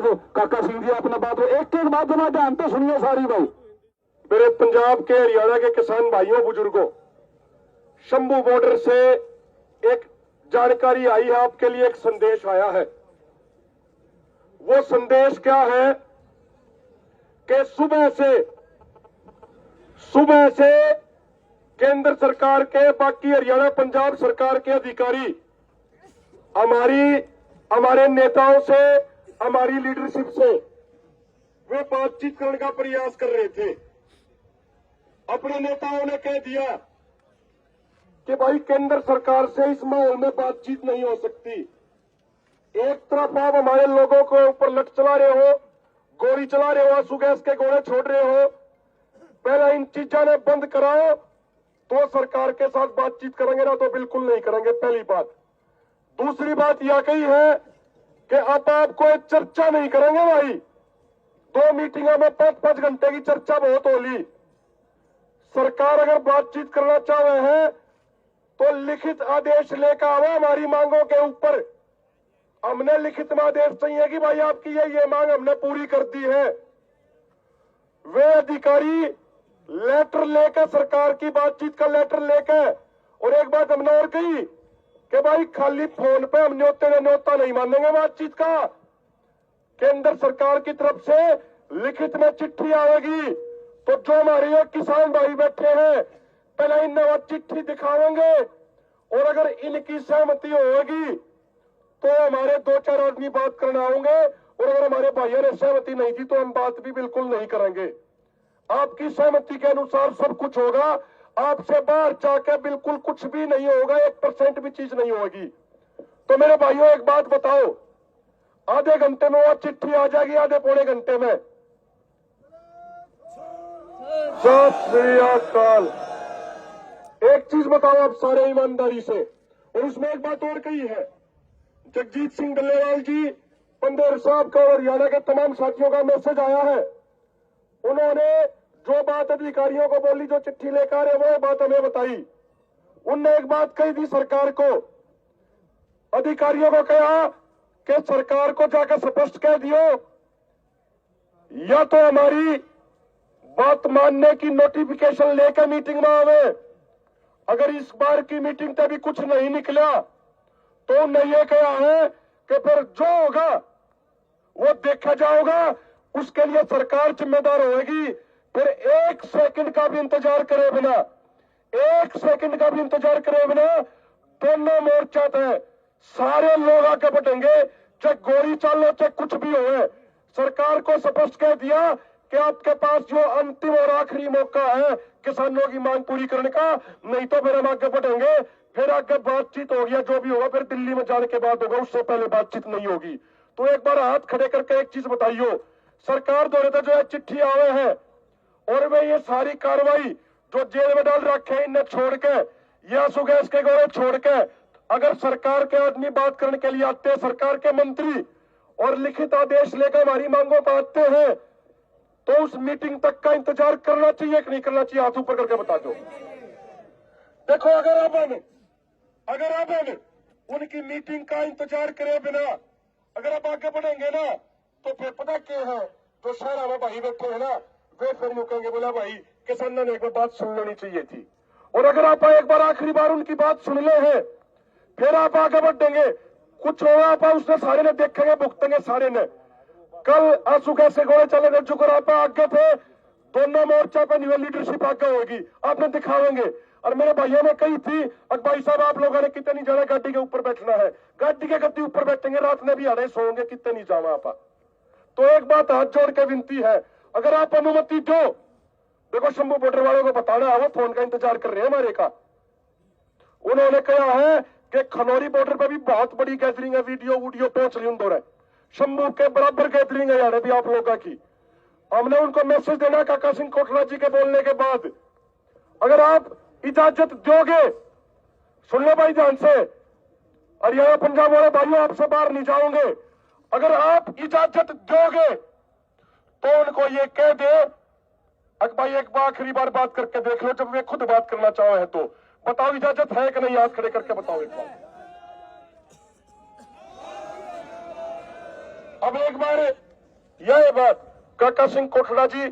बाद काका सिंह जी अपना बात एक एक बात जमा ध्यान तो सुनिए सारी भाई। मेरे पंजाब के हरियाणा के किसान भाइयों बुजुर्गों, शंभू बॉर्डर से एक जानकारी आई है, आपके लिए एक संदेश आया है। वो संदेश क्या है कि सुबह से केंद्र सरकार के, बाकी हरियाणा पंजाब सरकार के अधिकारी हमारे नेताओं से, हमारी लीडरशिप से वे बातचीत करने का प्रयास कर रहे थे। अपने नेताओं ने कह दिया कि भाई केंद्र सरकार से इस माहौल में बातचीत नहीं हो सकती। एक तरफ आप हमारे लोगों को ऊपर लठ चला रहे हो, गोली चला रहे हो, आंसू गैस के गोले छोड़ रहे हो। पहले इन चीजों ने बंद कराओ तो सरकार के साथ बातचीत करेंगे, ना तो बिल्कुल नहीं करेंगे, पहली बात। दूसरी बात यह कही है कि अब आपको चर्चा नहीं करेंगे भाई। 2 मीटिंगों में 5-5 घंटे की चर्चा बहुत होली। सरकार अगर बातचीत करना चाहे है तो लिखित आदेश लेकर आओ हमारी मांगों के ऊपर। हमने लिखित में आदेश चाहिए कि भाई आपकी ये मांग हमने पूरी कर दी है। वे अधिकारी लेटर लेकर, सरकार की बातचीत का लेटर लेकर, और एक बात हमने और कही कि भाई खाली फोन पे हम न्योता नहीं मानेंगे बातचीत का। केंद्र सरकार की तरफ से लिखित में चिट्ठी आएगी तो जो हमारे ये किसान भाई बैठे हैं पहले इन्हें चिट्ठी दिखाएंगे, और अगर इनकी सहमति होगी तो हमारे 2-4 आदमी बात करने आएंगे, और अगर हमारे भाइयों ने सहमति नहीं दी तो हम बात भी बिल्कुल नहीं करेंगे। आपकी सहमति के अनुसार सब कुछ होगा, आपसे बाहर जाकर बिल्कुल कुछ भी नहीं होगा, 1% भी चीज नहीं होगी। तो मेरे भाइयों एक बात बताओ, आधे घंटे में वो चिट्ठी आ जाएगी, आधे पौने घंटे में? सत श्री अकाल। एक चीज बताओ आप सारे ईमानदारी से, और उसमें एक बात और कही है। जगजीत सिंह डल्लेवाल जी, पंदेर साहब का और हरियाणा के तमाम साथियों का मैसेज आया है। उन्होंने जो बात अधिकारियों को बोली, जो चिट्ठी लेकर आ रहे, वो बात हमें बताई। उनने एक बात कही थी सरकार को, अधिकारियों को कहा कि सरकार को जाकर स्पष्ट कह दियो, या तो हमारी बात मानने की नोटिफिकेशन लेकर मीटिंग में आवे। अगर इस बार की मीटिंग से भी कुछ नहीं निकला तो उन्हें यह कहा है कि फिर जो होगा वो देखा जाएगा, उसके लिए सरकार जिम्मेदार होगी। फिर 1 सेकंड का भी इंतजार करे बिना, 1 सेकंड का भी इंतजार करे बिना दोनों मोर्चा पे सारे लोग आगे बढ़ेंगे, चाहे गोली चालो चाहे कुछ भी हो। सरकार को स्पष्ट कह दिया कि आपके पास जो अंतिम और आखिरी मौका है किसानों की मांग पूरी करने का, नहीं तो फिर हम आगे बढ़ेंगे। फिर आगे बातचीत हो गया, जो भी होगा फिर दिल्ली में जाने के बाद होगा, उससे पहले बातचीत नहीं होगी। तो एक बार हाथ खड़े करके एक चीज बताइयो, सरकार द्वारा तो जो है चिट्ठी आवे है, और वे ये सारी कार्रवाई जो जेल में डाल रखे हैं इन्हें छोड़ के, या सुगैस के गोले छोड़ के, अगर सरकार के आदमी बात करने के लिए आते हैं, सरकार के मंत्री, और लिखित आदेश लेकर हमारी मांगों पर आते हैं, तो उस मीटिंग तक का इंतजार करना चाहिए कि नहीं करना चाहिए? हाथ ऊपर करके बता दो। देखो, अगर अब उनकी मीटिंग का इंतजार करे बिना अगर आप आगे बढ़ेंगे ना, तो फिर पता क्या है, जो शहर में भाई बैठे हैं ना, वे फिर यूं कहेंगे, बोला भाई किसानों ने एक बार बात सुन लेनी चाहिए थी। और अगर आप एक बार आखिरी बार उनकी बात सुन ले हैं, फिर आप आगे बढ़ेंगे, कुछ होगा आप उसने सारे ने देखेंगे, भुगतेंगे सारे ने। कल आंसू कैसे गोले चले गए, जुकर आप आगे थे, दोनों मोर्चा पर न्यू लीडरशिप आगे होगी, आपने दिखावेंगे। और मेरे भाइयों ने कही थी, भाई साहब आप लोगों ने कितने नहीं जाना, गाड़ी के ऊपर बैठना है, गाड़ी के गद्दी ऊपर बैठेंगे, रात में भी आड़े सोएंगे, कितने नहीं जावा आप। तो एक बात हाथ जोड़ के विनती है, अगर आप अनुमति दो, देखो शंभू बॉर्डर वालों को बताना है, वो फोन का इंतजार कर रहे हैं हमारे का। उन्होंने कहा है कि खनौरी बॉर्डर पर भी बहुत बड़ी गैदरिंग है, वीडियो पहुंच रही उन शंभू के बराबर गैदरिंग है यार भी आप लोगों की। हमने उनको मैसेज देना काका सिंह कोटला जी के बोलने के बाद, अगर आप इजाजत दोगे, सुन लो भाई ध्यान से, हरियाणा पंजाब वाले भाइयों आपसे बाहर नहीं जाओगे, अगर आप इजाजत दोगे तो उनको ये कह दे, भाई एक बार आखिरी बार बात करके देख लो, जब वे खुद बात करना चाहे हैं तो बताओ इजाजत है कि नहीं, हाथ खड़े करके बताओ एक बार। अब एक बार यह बात काका सिंह कोटड़ा जी